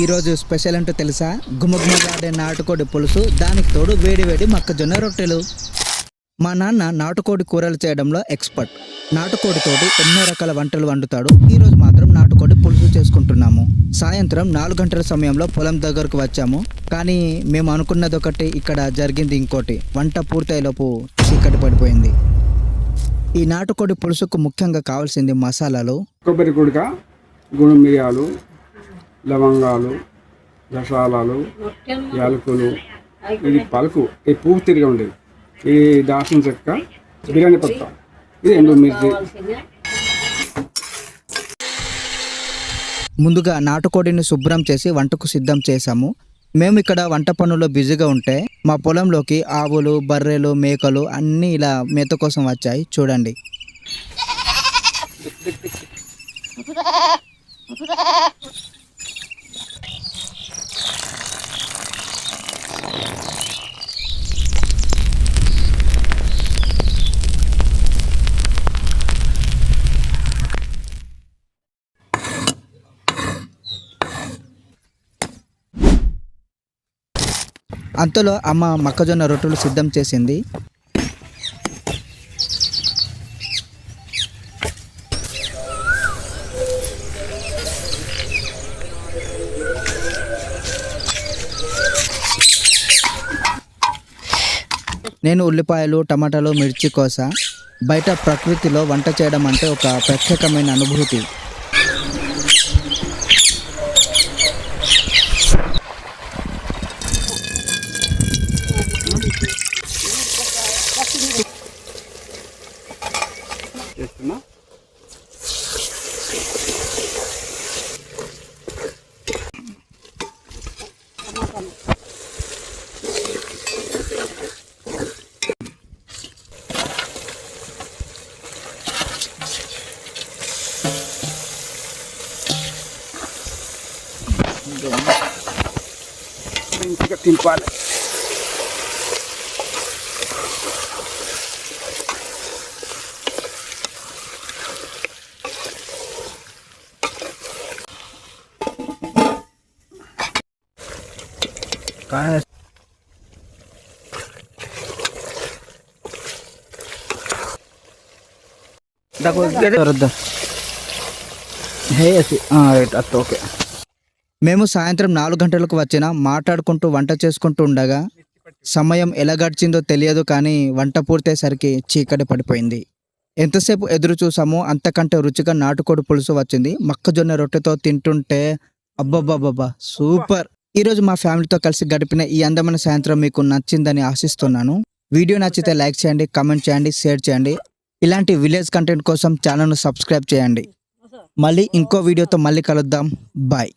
ఈరోజు స్పెషల్ ఏంటో తెలుసా? గుమగుమలాడే నాటుకోడి పులుసు, దానికి తోడు వేడి వేడి మొక్కజొన్న రొట్టెలు. మా నాన్న నాటుకోడి కూరలు చేయడంలో ఎక్స్పర్ట్. నాటుకోడితోటి ఎన్నో రకాల వంటలు వండుతాడు. ఈరోజు మాత్రం నాటుకోడి పులుసు చేసుకుంటున్నాము. సాయంత్రం 4 గంటల సమయంలో పొలం దగ్గరకు వచ్చాము. కానీ మేము అనుకున్నది ఒకటి, ఇక్కడ జరిగింది ఇంకోటి. వంట పూర్తయ్యేలోపు చీకటి పడిపోయింది. ఈ నాటుకోడి పులుసుకు ముఖ్యంగా కావాల్సింది మసాలాలు: కొబ్బరి కుడక, గుండు మిరియాలు, లవంగాలు, గసాలాలు, యాలకులు, ఇది పలుకు, ఇది పువ్వు తిరిగి ఉండేది, ఇది దాల్చిన చెక్క, బిర్యానీ పత్త, ఇది ఎండుమిర్చి. ముందుగా నాటుకోడిని శుభ్రం చేసి వంటకు సిద్ధం చేశాము. మేము ఇక్కడ వంట పనుల్లో బిజీగా ఉంటే మా పొలంలోకి ఆవులు, బర్రెలు, మేకలు అన్నీ ఇలా మేత కోసం వచ్చాయి. చూడండి. అంతలో అమ్మ మొక్కజొన్న రొట్టెలు సిద్ధం చేసింది. నేను ఉల్లిపాయలు, టమాటాలు, మిర్చి కోసా. బయట ప్రకృతిలో వంట చేయడం అంటే ఒక ప్రత్యేకమైన అనుభూతి. చేస్తున్నా మంచిగా తింపాలి. మేము సాయంత్రం 4 గంటలకు వచ్చినా మాట్లాడుకుంటూ వంట చేసుకుంటూ ఉండగా సమయం ఎలా గడిచిందో తెలియదు. కానీ వంట పూర్తయ్యేసరికి చీకటి పడిపోయింది. ఎంతసేపు ఎదురు చూసామో అంతకంటే రుచిగా నాటుకోడి పులుసు వచ్చింది. మొక్కజొన్న రొట్టెతో తింటుంటే అబ్బబ్బబ్బబ్బా సూపర్. ఈరోజు మా ఫ్యామిలీతో కలిసి గడిపిన ఈ అందమైన సాయంత్రం మీకు నచ్చిందని ఆశిస్తున్నాను. వీడియో నచ్చితే లైక్ చేయండి, కామెంట్ చేయండి, షేర్ చేయండి. ఇలాంటి విలేజ్ కంటెంట్ కోసం ఛానల్ను సబ్స్క్రైబ్ చేయండి. మళ్ళీ ఇంకో వీడియోతో మళ్ళీ కలుద్దాం. బాయ్.